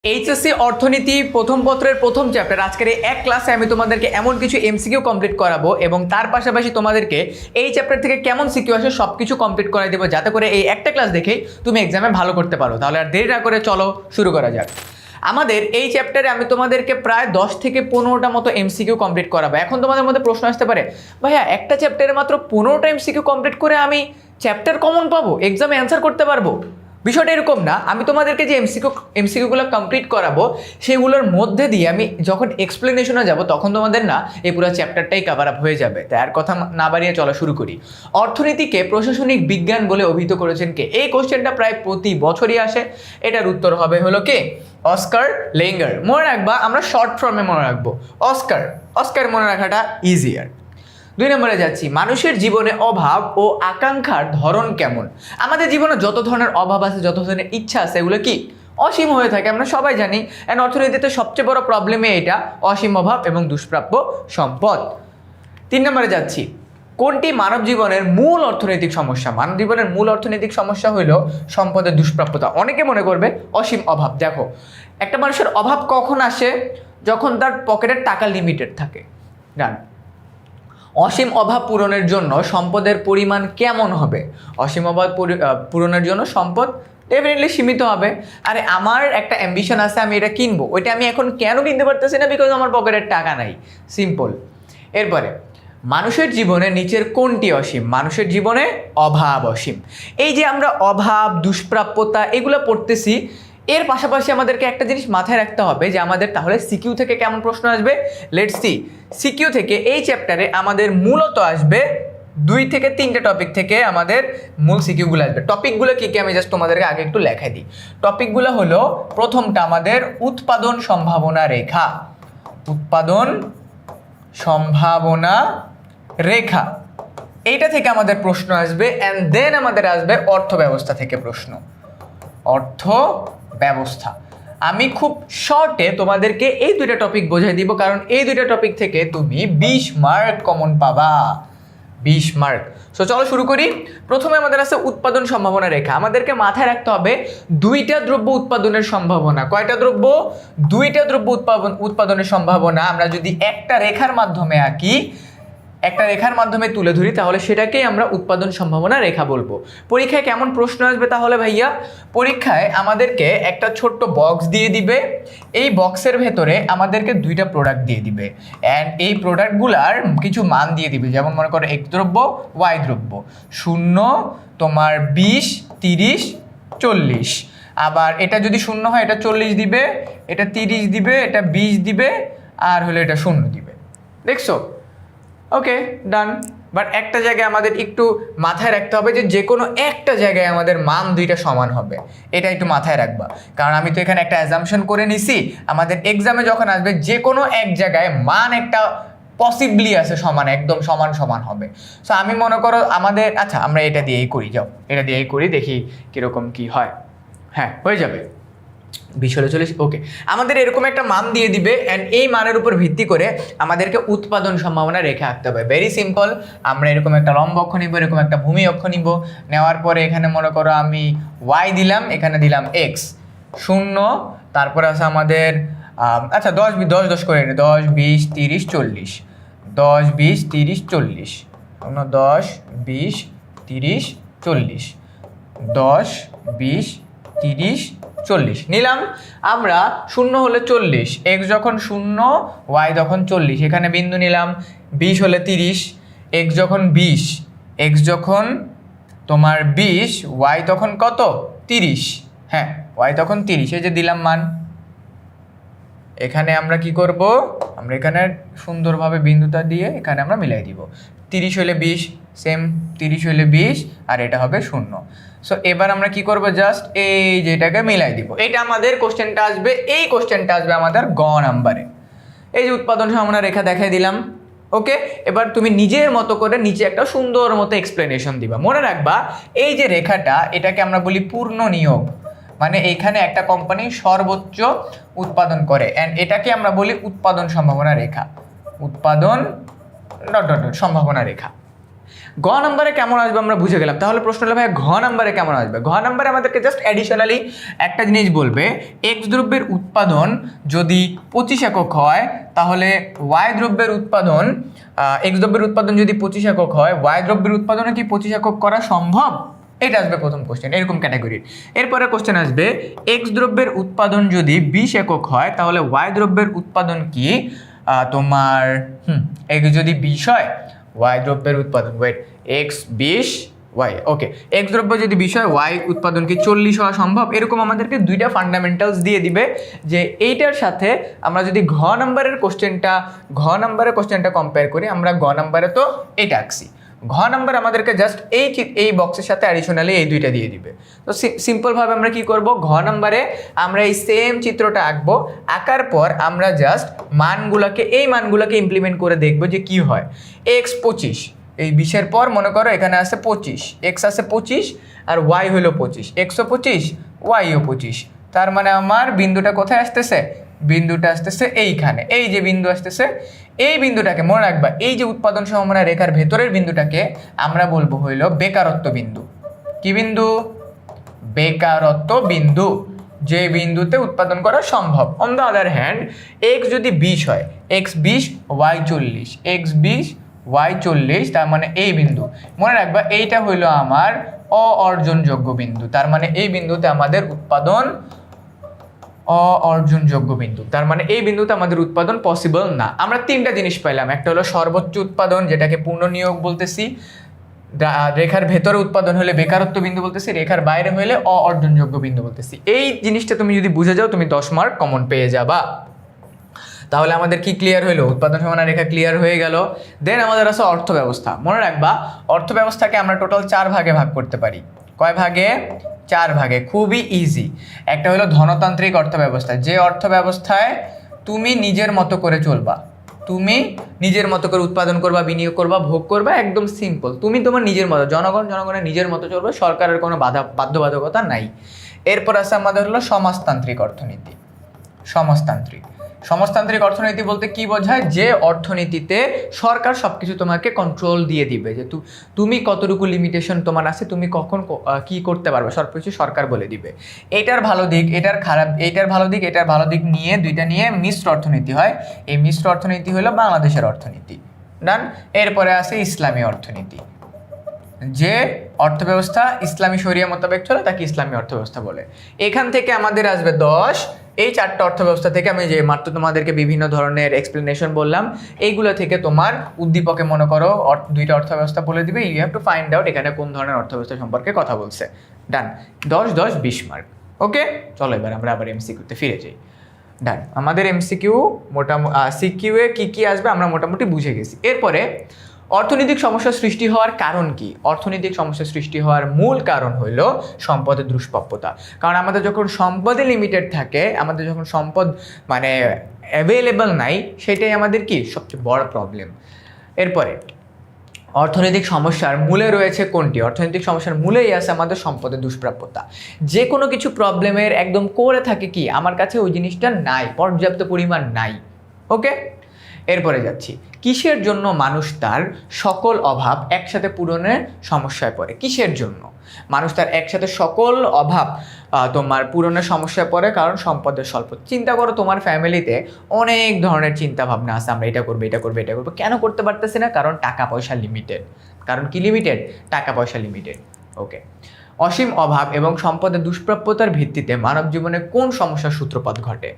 HSC অর্থনীতি প্রথম পত্রের প্রথম চ্যাপ্টার আজকের এই এক ক্লাসে আমি তোমাদেরকে এমন কিছু এমসিকিউ কমপ্লিট করাবো এবং তার পাশাপাশি তোমাদেরকে এই চ্যাপ্টার থেকে কেমন সিকিউ আসে সব কিছু কমপ্লিট করাই দেবো, যাতে করে এই একটা ক্লাস দেখেই তুমি এক্সামে ভালো করতে পারো। তাহলে আর দেরি না করে চলো শুরু করা যাক। আমাদের এই চ্যাপ্টারে আমি তোমাদেরকে প্রায় 10 থেকে 15টা মতো এমসিকিউ কমপ্লিট করাবো। এখন তোমাদের মধ্যে প্রশ্ন আসতে পারে, ভাইয়া একটা চ্যাপ্টারে মাত্র 15টা এমসিকিউ কমপ্লিট করে আমি চ্যাপ্টার কমন পাবো, এক্সামে অ্যান্সার করতে পারবো? বিষয়টা এরকম না। আমি তোমাদেরকে যে এমসিকিউগুলো কমপ্লিট করাবো সেগুলোর মধ্যে দিয়ে আমি যখন এক্সপ্লেনেশনে যাব তখন তোমাদের না এই পুরো চ্যাপ্টারটাই কভার আপ হয়ে যাবে। তাই আর কথা না বাড়িয়ে চলা শুরু করি। অর্থনীতিকে প্রশাসনিক বিজ্ঞান বলে অভিহিত করেছেন কে? এই কোশ্চেনটা প্রায় প্রতি বছরই আসে। এটার উত্তর হবে হলো কে? অস্কার লেঙ্গার। মনে রাখবা, আমরা শর্ট ফর্মে মনে রাখবো অস্কার। অস্কার মনে রাখাটা ইজিয়ার। 2 নম্বরে যাচ্ছি, মানুষের জীবনে অভাব ও আকাঙ্ক্ষার ধরন কেমন? আমাদের জীবনে যত ধরনের অভাব আছে, যত ধরনের ইচ্ছা আছে, এগুলো কি অসীম হয়ে থাকে, আমরা সবাই জানি। অ্যান্ড অর্থনীতিতে সবচেয়ে বড় প্রবলেমে এটা অসীম অভাব এবং দুষ্প্রাপ্য সম্পদ। 3 নম্বরে যাচ্ছি, কোনটি মানব জীবনের মূল অর্থনৈতিক সমস্যা? মানব জীবনের মূল অর্থনৈতিক সমস্যা হলো সম্পদের দুষ্প্রাপ্যতা। অনেকে মনে করবে অসীম অভাব। দেখো, একটা মানুষের অভাব কখন আসে? যখন তার পকেটের টাকা লিমিটেড থাকে। ডান। অসীম অভাব পূরণের জন্য সম্পদের পরিমাণ কেমন হবে? অসীম অভাব পূরণের জন্য সম্পদ ডেফিনেটলি সীমিত হবে। আরে আমার একটা অ্যাম্বিশন আছে, আমি এটা কিনবো, ওইটা আমি এখন কেন কিনতে পারতেছি না? বিকজ আমার পকেটের টাকা নাই। সিম্পল। এরপরে, মানুষের জীবনে নিচের কোনটি অসীম? মানুষের জীবনে অভাব অসীম। এই যে আমরা অভাব, দুষ্প্রাপ্যতা এগুলো পড়তেছি, এর পাশাপাশি আমাদেরকে একটা জিনিস মাথায় রাখতে হবে যে আমাদের তাহলে সিকিউ থেকে কেমন প্রশ্ন আসবে। Let's see. সিকিউ থেকে এই চ্যাপ্টারে আমাদের মূলত আসবে 2 থেকে 3টে টপিক থেকে আমাদের মূল সিকিউগুলো আসবে। টপিকগুলো কী কী আমি জাস্ট তোমাদেরকে আগে একটু লেখাই দিই। টপিকগুলো হলো, প্রথমটা আমাদের উৎপাদন সম্ভাবনা রেখা। উৎপাদন সম্ভাবনা রেখা, এইটা থেকে আমাদের প্রশ্ন আসবে। অ্যান্ড দেন আমাদের আসবে অর্থ ব্যবস্থা থেকে প্রশ্ন। অর্থ ব্যবস্থা। আমি খুব শর্টে তোমাদেরকে এই 2টা টপিক বোঝাই দিব, কারণ এই 2টা টপিক থেকে তুমি 20 মার্ক কমন পাবা। 20 মার্ক। সো চলো শুরু করি। প্রথমে আমাদের আছে উৎপাদন সম্ভাবনা রেখা। আমাদেরকে মাথায় রাখতে হবে 2টা দ্রব্য উৎপাদনের সম্ভাবনা। কয়টা দ্রব্য? 2টা দ্রব্য উৎপাদনের সম্ভাবনা আমরা যদি একটা রেখার মাধ্যমে আঁকি, একটা রেখার মাধ্যমে তুলে ধরি, তাহলে সেটাকেই আমরা উৎপাদন সম্ভাবনা রেখা বলবো। পরীক্ষায় কেমন প্রশ্ন আসবে তাহলে ভাইয়া? পরীক্ষায় আমাদেরকে একটা ছোট্ট বক্স দিয়ে দিবে। এই বক্সের ভেতরে আমাদেরকে 2টা প্রোডাক্ট দিয়ে দিবে। অ্যান্ড এই প্রোডাক্টগুলার কিছু মান দিয়ে দিবে, যেমন মনে করো X দ্রব্য, Y দ্রব্য, 0, তোমার 20, 30, 40। আবার এটা যদি 0 হয় এটা 40 দিবে, এটা 30 দিবে, এটা 20 দিবে, আর হলে এটা 0 দিবে। দেখছো? ওকে, ডান। বাট একটা জায়গায় আমাদের একটু মাথায় রাখতে হবে যে কোনো একটা জায়গায় আমাদের মান 2টা সমান হবে। এটা একটু মাথায় রাখবা, কারণ আমি তো এখানে একটা অ্যাজাম্পশন করে নিছি আমাদের এক্সামে যখন আসবে যে কোনো এক জায়গায় মান একটা পসিবলি আছে সমান, একদম সমান সমান হবে। সো আমি মনে করো আমাদের, আচ্ছা আমরা এটা দিয়েই করি, যাও এটা দিয়েই করি, দেখি কীরকম কি হয়। হ্যাঁ, হয়ে যাবে। 20 হলে 40। ওকে, আমাদের এরকম একটা মান দিয়ে দিবে। অ্যান্ড এই মানের উপর ভিত্তি করে আমাদেরকে উৎপাদন সম্ভাবনা রেখে আঁকতে হবে। Very simple. আমরা এরকম একটা লম্ব অক্ষ নিব, এরকম একটা ভূমি অক্ষ নিব। নেওয়ার পরে এখানে মনে করো আমি y দিলাম, এখানে দিলাম x, 0। তারপরে আছে আমাদের আচ্ছা 10 10 করে নি, 10 20 30 40, 10 20 30 40, 10 20 30 40, 10 20 30 40 নিলাম আমরা। 0 হলে 40, x যখন 0, y যখন 40, এখানে বিন্দু নিলাম। 20 হলে 30, x যখন 20, x যখন তোমার 20, y তখন কত? 30। হ্যাঁ, y তখন 30, এই যে দিলাম মান। এখানে আমরা কি করব? আমরা এখানে সুন্দরভাবে বিন্দুটা দিয়ে এখানে আমরা মিলাই দিব। 30 হলে 20, সেম 30 হলে 20, আর এটা হবে 0। সো এবার আমরা কি করব? জাস্ট এই যে এটাকে মিলাই দিব। এটা আমাদের কোশ্চেনটা আসবে, এই কোশ্চেনটা আসবে আমাদের গ নাম্বারে। এই যে উৎপাদন সম্ভাবনা রেখা দেখাই দিলাম। ওকে, এবার তুমি নিজের মতো করে নিচে একটা সুন্দর মতো এক্সপ্লেনেশন দিবা। মনে রাখবা, এই যে রেখাটা, এটাকে আমরা বলি পূর্ণ নিয়োগ। মানে এইখানে একটা কোম্পানি সর্বোচ্চ উৎপাদন করে, অ্যান্ড এটাকে আমরা বলি উৎপাদন সম্ভাবনা রেখা। উৎপাদন সম্ভাবনা রেখা। ঘ নাম্বারে কেমন আসবে আমরা বুঝে গেলাম। তাহলে প্রশ্ন হলো ভাই ঘ নাম্বারে কেমন আসবে। ঘ নাম্বারে আমাদেরকে জাস্ট অ্যাডিশনালি একটা জিনিস বলবে, এক্স দ্রব্যের উৎপাদন যদি 25 একক হয় তাহলে ওয়াই দ্রব্যের উৎপাদন, এক্স দ্রব্যের উৎপাদন যদি 25 একক হয়, ওয়াই দ্রব্যের উৎপাদনে কি 25 একক করা সম্ভব? এটা আসবে প্রথম কোশ্চেন, এরকম ক্যাটাগরির। এরপরে কোশ্চেন আসবে এক্স দ্রব্যের উৎপাদন যদি 20 একক হয় তাহলে ওয়াই দ্রব্যের উৎপাদন কি তোমার এক্স যদি 20 হয়, ওয়াই দ্রব্যের উৎপাদন এক্স 20 ওয়াই, ওকে, এক্স দ্রব্য যদি 20 হয়, ওয়াই উৎপাদন কি 40 হওয়া সম্ভব? এরকম আমাদেরকে দুইটা ফান্ডামেন্টালস দিয়ে দিবে যে এইটার সাথে আমরা যদি ঘ নাম্বারের কোশ্চেনটা কম্পেয়ার করি, আমরা ঘ নাম্বারে তো এটা আঁকছি, ঘ নাম্বার আমাদেরকে জাস্ট এই বক্সের সাথে অ্যাডিশনালি এই দুইটা দিয়ে দিবে। তো সিম্পলভাবে আমরা কি করব, ঘ নাম্বারে আমরা এই সেম চিত্রটা আঁকবো, আঁকার পর আমরা জাস্ট এই মানগুলোকে ইমপ্লিমেন্ট করে দেখবো যে কি হয়। এক্স 25, এই 20-এর পর মনে করো এখানে আছে 25, এক্স আছে 25 আর ওয়াই হলো 25, এক্সও 25 ওয়াইও 25, তার মানে আমার বিন্দুটা কোথায় আসতেছে? বিন্দুটা আসতেছে এইখানে, এই যে বিন্দু আসতেছে, এই বিন্দুটাকে মনে রাখবা, এই যে উৎপাদন সমন্বয় রেখার ভেতরের বিন্দুটাকে আমরা বলবো হইল বেকারত্ব বিন্দু। কি বিন্দু? বেকারত্ব বিন্দু, যে বিন্দুতে উৎপাদন করা সম্ভব। On the other hand x যদি 20 হয়, এক্স 20 ওয়াই 40, এক্স 20 ওয়াই 40, তার মানে এই বিন্দু মনে রাখবা এইটা হইল আমার অর্জনযোগ্য বিন্দু, তার মানে এই বিন্দুতে আমাদের উৎপাদন অর্জনযোগ্য বিন্দু, তার মানে এই বিন্দুতে আমাদের উৎপাদন পসিবল না। আমরা তিনটা জিনিস পাইলাম, একটা হলো সর্বোচ্চ উৎপাদন যেটাকে পূর্ণনিয়োগ বলতেছি, রেখার ভেতরে উৎপাদন হলে বেকারত্ব বিন্দু বলতেছি, রেখার বাইরে হলে অর্জনযোগ্য বিন্দু বলতেছি। এই জিনিসটা তুমি যদি বুঝে যাও তুমি 10 মার্ক কমন পেয়ে যাবা। তাহলে আমাদের কি ক্লিয়ার হইলো? উৎপাদন সীমানা রেখা ক্লিয়ার হয়ে গেল। দেন আমাদের আছে অর্থ ব্যবস্থা। মনে রাখবা অর্থ ব্যবস্থাকে আমরা টোটাল 4 ভাগে ভাগ করতে পারি। কয় ভাগে? 4 ভাগে। খুবই ইজি। একটা হলো ধনতান্ত্রিক অর্থ ব্যবস্থা, যে অর্থ ব্যবস্থায় তুমি নিজের মতো করে চলবা, তুমি নিজের মতো করে উৎপাদন করবা, বিনিয়োগ করবা, ভোগ করবা, একদম সিম্পল। তুমি তোমার নিজের মতো, জনগণের নিজের মতো চলবে, সরকারের কোনো বাধ্যবাধকতা নাই। এরপর আছে আমাদের হলো সমাজতান্ত্রিক অর্থনীতি। সমাজতান্ত্রিক অর্থনীতি বলতে কি বোঝায়? যে অর্থনীতিতে সরকার সবকিছু তোমাকে কন্ট্রোল দিয়ে দিবে, যে তুমি কতটুকু লিমিটেশন তোমার আছে, তুমি কখন কি করতে পারবে, সবকিছু সরকার বলে দিবে। এটার ভালো দিক, এটার খারাপ, এটার ভালো দিক নিয়ে দুইটা নিয়ে মিশ্র অর্থনীতি হয়। এই মিশ্র অর্থনীতি হলো বাংলাদেশের অর্থনীতি। ডান। এরপরে আছে ইসলামী অর্থনীতি, যে অর্থব্যবস্থা ইসলামী শরিয়া মোতাবেক চলে তাকে ইসলামী অর্থব্যবস্থা বলে। এখান থেকে আমাদের আসবে 10। এই 4টা অর্থব্যবস্থা থেকে আমি যে মাত্র তোমাদেরকে বিভিন্ন ধরনের এক্সপ্লেনেশন বললাম, এইগুলো থেকে তোমার উদ্দীপকে মনে করো 2টা অর্থব্যবস্থা বলে দিবে, you have to find out এখানে কোন ধরনের অর্থব্যবস্থা সম্পর্কে কথা বলছে। ডান। 10 10 20 মার্ক। ওকে, চলো এবার আমরা আবার এমসিকিউতে ফিরে যাই। ডান। আমাদের এমসিকিউ সিকিউ এ কি আসবে আমরা মোটামুটি বুঝে গেছি। এরপরে অর্থনৈতিক সমস্যা সৃষ্টি হওয়ার কারণ কি? অর্থনৈতিক সমস্যা সৃষ্টি হওয়ার মূল কারণ হলো সম্পদের দুষ্প্রাপ্যতা। কারণ আমাদের যখন সম্পদে লিমিটেড থাকে, আমাদের যখন সম্পদ মানে অ্যাভেলেবল নাই, সেটাই আমাদের কি সবচেয়ে বড় প্রবলেম। এরপরে অর্থনৈতিক সমস্যার মূলে রয়েছে কোনটি? অর্থনৈতিক সমস্যার মূলেই আছে আমাদের সম্পদের দুষ্প্রাপ্যতা। যে কোনো কিছু প্রবলেমের একদম কোরে থাকে কি, আমার কাছে ওই জিনিসটা নাই, পর্যাপ্ত পরিমাণ নাই। ওকে, এরপরে যাচ্ছি, কিসের জন্য মানুষ তার সকল অভাব একসাথে পূরণের সমস্যায় পড়ে? কিসের জন্য মানুষ তার একসাথে সকল অভাব তোমার পূরণের সমস্যায় পড়ে? কারণ সম্পদের স্বল্প। চিন্তা করো, তোমার ফ্যামিলিতে অনেক ধরনের চিন্তা ভাবনা আছে, আমরা এটা করবো, কেন করতে পারতেছি না? কারণ টাকা পয়সা লিমিটেড। কারণ কি লিমিটেড? টাকা পয়সা লিমিটেড। ওকে, অসীম অভাব এবং সম্পদের দুষ্প্রাপ্যতার ভিত্তিতে মানব জীবনে কোন সমস্যার সূত্রপাত ঘটে?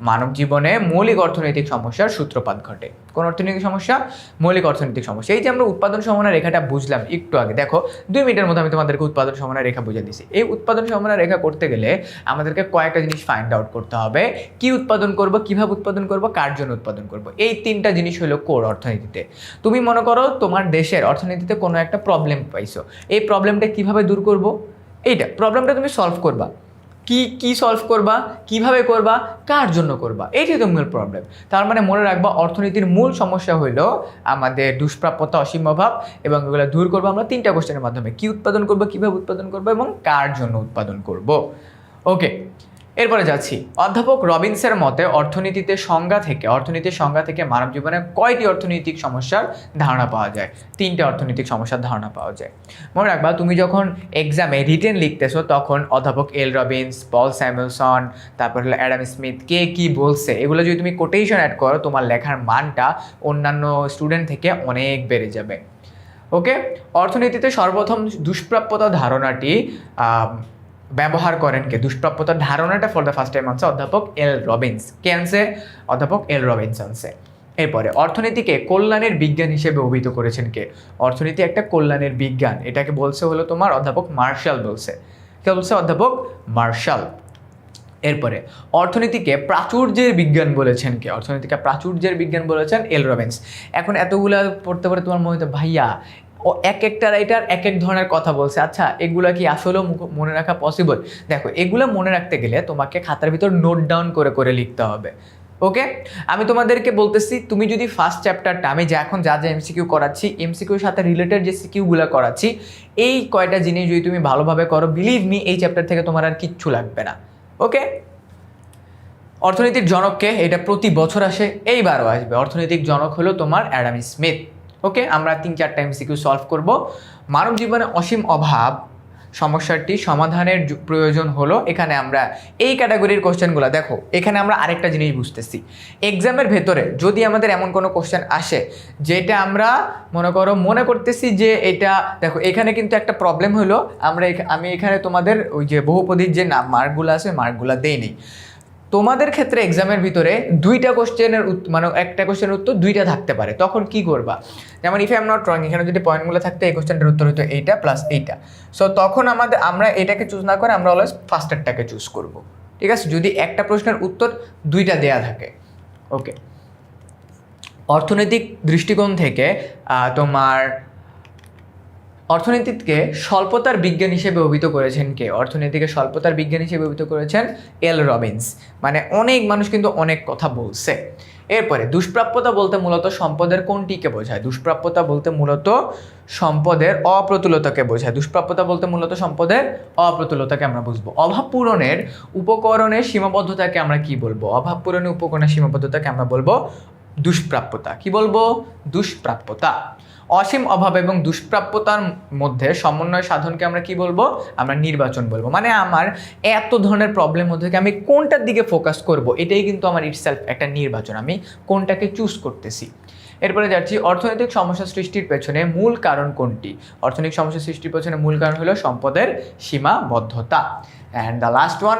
মানব জীবনে মৌলিক অর্থনৈতিক সমস্যার সূত্রপাত ঘটে। কোন অর্থনৈতিক সমস্যা? মৌলিক অর্থনৈতিক সমস্যা। এই যে আমরা উৎপাদন সমন্বয় রেখাটা বুঝলাম একটু আগে, দেখো 2 মিনিটের মধ্যে আমি তোমাদেরকে উৎপাদন সমন্বয় রেখা বুঝে দিছি। এই উৎপাদন সমন্বয় রেখা করতে গেলে আমাদেরকে কয়েকটা জিনিস ফাইন্ড আউট করতে হবে। কি উৎপাদন করব, কিভাবে উৎপাদন করব, কার জন্য উৎপাদন করব। এই 3টা জিনিস হলো কোর অর্থনীতিতে। তুমি মনে করো তোমার দেশের অর্থনীতিতে কোনো একটা প্রবলেম পাইছো, এই প্রবলেমটা কিভাবে দূর করব, এইটা প্রবলেমটা তুমি সলভ করবা। কি সলভ করবা, কিভাবে করবা, কার জন্য করবা, এইটাই তো মূল প্রবলেম। তার মানে মনে রাখবা অর্থনীতির মূল সমস্যা হইল আমাদের দুষ্প্রাপ্যতা, অসীম অভাব, এবং এগুলো দূর করবো আমরা 3টা কোশ্চেনের মাধ্যমে। কি উৎপাদন করবো, কিভাবে উৎপাদন করবো, এবং কার জন্য উৎপাদন করব। ওকে, এরপরে যাচ্ছি, অধ্যাপক রবিন্সের মতে অর্থনীতির সংজ্ঞা থেকে মানব জীবনে কয়টি অর্থনৈতিক সমস্যার ধারণা পাওয়া যায়? 3টে অর্থনৈতিক সমস্যার ধারণা পাওয়া যায়। মনে রাখবা, তুমি যখন এক্সামে রিটেন লিখতেছো তখন অধ্যাপক এল রবিন্স, পল স্যামুয়েলসন, তারপর হলো অ্যাডাম স্মিথ কে কি বলছে এগুলো যদি তুমি কোটেশন অ্যাড করো, তোমার লেখার মানটা অন্যান্য স্টুডেন্ট থেকে অনেক বেড়ে যাবে। ওকে, অর্থনীতিতে সর্বপ্রথম দুষ্প্রাপ্যতা ধারণাটি ব্যবহার করেন কে? দুষ্প্রাপ্যতার ধারণাটা ফর দ্য ফার্স্ট টাইম আনছে অধ্যাপক এল রবিন্স। কে আনছে? অধ্যাপক এল রবিন্স আনছে। এরপরে অর্থনীতিকে কল্যাণের বিজ্ঞান হিসেবে অভিহিত করেছেন কে? অর্থনীতি একটা কল্যাণের বিজ্ঞান, এটাকে বলছে হলো তোমার অধ্যাপক মার্শাল বলছে। কে বলছে? অধ্যাপক মার্শাল। এরপরে অর্থনীতিকে প্রাচুর্যের বিজ্ঞান বলেছেন কে? অর্থনীতিকে প্রাচুর্যের বিজ্ঞান বলেছেন এল রবিন্স। এখন এতগুলা পড়তে পড়ে তোমার মনে হতো ভাইয়া ও এক একটা রাইটার এক এক ধরনের কথা বলছে, আচ্ছা এগুলা কি আসলেও মনে রাখা পসিবল? দেখো, এগুলো মনে রাখতে গেলে তোমাকে খাতার ভিতর নোট ডাউন করে করে লিখতে হবে। ওকে, আমি তোমাদেরকে বলতেছি, তুমি যদি ফার্স্ট চ্যাপ্টারটা আমি যে এখন যা যা এমসিকিউ করাচ্ছি, এমসিকিউর সাথে রিলেটেড যে সিকিউগুলো করাচ্ছি, এই কয়টা জিনিস যদি তুমি ভালোভাবে করো, বিলিভ মি, এই চ্যাপ্টার থেকে তোমার আর কিচ্ছু লাগবে না। ওকে, অর্থনীতির জনককে? এটা প্রতি বছর আসে, এইবারও আসবে। অর্থনৈতিক জনক হলো তোমার অ্যাডাম স্মিথ। ওকে, আমরা 3-4টা এমসিকিউ সলভ করব। মানব জীবনে অসীম অভাব সমস্যাটি সমাধানের প্রয়োজন হলো, এখানে আমরা এই ক্যাটাগরির কোশ্চেনগুলো দেখো, এখানে আমরা আরেকটা জিনিস বুঝতেছি, এক্সামের ভেতরে যদি আমাদের এমন কোনো কোশ্চেন আসে যেটা আমরা মনে করতেছি যে এটা, দেখো এখানে কিন্তু একটা প্রবলেম হলো, আমি এখানে তোমাদের ওই যে বহুপদীর যে মার্কগুলো আছে মার্কগুলো দেইনি। তোমাদের ক্ষেত্রে এক্সামের ভিতরে দুইটা কোশ্চেনের একটা কোশ্চেনের উত্তর দুইটা থাকতে পারে, তখন কি করবা? যেমন if I am not wrong, এখানে যদি পয়েন্টগুলো থাকতো এই কোশ্চেনটার উত্তর হতো এইটা প্লাস এইটা, সো তখন আমরা এটাকে চুজ না করে আমরা অলওয়েজ ফার্স্টেরটাকে চুজ করব। ঠিক আছে, যদি একটা প্রশ্নের উত্তর দুইটা দেয়া থাকে। ওকে, অর্থনৈতিক দৃষ্টিকোণ থেকে তোমার অর্থনীতিকে স্বল্পতার বিজ্ঞান হিসেবে অভিহিত করেছেন কে? অর্থনীতিকে স্বল্পতার বিজ্ঞান হিসেবে অভিহিত করেছেন এল রবিন্স। মানে অনেক মানুষ কিন্তু অনেক কথা বলছে। এরপরে দুষ্প্রাপ্যতা বলতে মূলত সম্পদের কোনটিকে বোঝায়? দুষ্প্রাপ্যতা বলতে মূলত সম্পদের অপ্রতুলতাকে বোঝায়। দুষ্প্রাপ্যতা বলতে মূলত সম্পদের অপ্রতুলতাকে আমরা বুঝবো। অভাব পূরণের উপকরণের সীমাবদ্ধতাকে আমরা কি বলবো? অভাব পূরণের উপকরণের সীমাবদ্ধতাকে আমরা বলবো দুষ্প্রাপ্যতা। কি বলবো? দুষ্প্রাপ্যতা। অসীম অভাব এবং দুষ্প্রাপ্যতার মধ্যে সমন্বয় সাধনকে আমরা কি বলবো? আমরা নির্বাচন বলবো। মানে আমার এত ধরনের প্রবলেম মধ্যে আমি কোনটার দিকে ফোকাস করব, এটাই কিন্তু আমার ইটসেলফ একটা নির্বাচন, আমি কোনটাকে চুজ করতেছি। এরপরে যাচ্ছি, অর্থনৈতিক সমস্যা সৃষ্টির পেছনে মূল কারণ কোনটি? অর্থনৈতিক সমস্যা সৃষ্টির পেছনে মূল কারণ হলো সম্পদের সীমাবদ্ধতা। অ্যান্ড দ্য লাস্ট ওয়ান,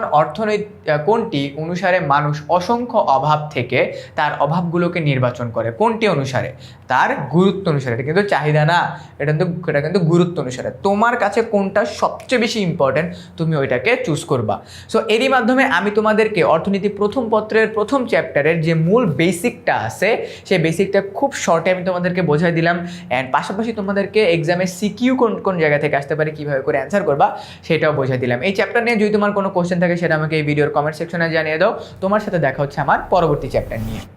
কোনটি অনুসারে মানুষ অসংখ্য অভাব থেকে তার অভাবগুলোকে নির্বাচন করে? কোনটি অনুসারে? তার গুরুত্ব অনুসারে। এটা কিন্তু চাহিদা না, এটা কিন্তু গুরুত্ব অনুসারে। তোমার কাছে কোনটা সবচেয়ে বেশি ইম্পর্টেন্ট, তুমি ওইটাকে চুজ করবা। সো এরই মাধ্যমে আমি তোমাদেরকে অর্থনীতি প্রথম পত্রের প্রথম চ্যাপ্টারের যে মূল বেসিকটা আছে, সেই বেসিকটা খুব শর্টে আমি তোমাদেরকে বোঝাই দিলাম। অ্যান্ড পাশাপাশি তোমাদেরকে এক্সামে সিকিউ কোন জায়গা থেকে আসতে পারে, কীভাবে করে অ্যান্সার করবা সেটাও বোঝাই দিলাম। এই চ্যাপ্টার নিয়ে যদি তোমার কোনো কোশ্চেন থাকে সেটা আমাকে এই ভিডিওর কমেন্ট সেকশনে জানিয়ে দাও। তোমার সাথে দেখা হচ্ছে আমার পরবর্তী চ্যাপ্টার নিয়ে।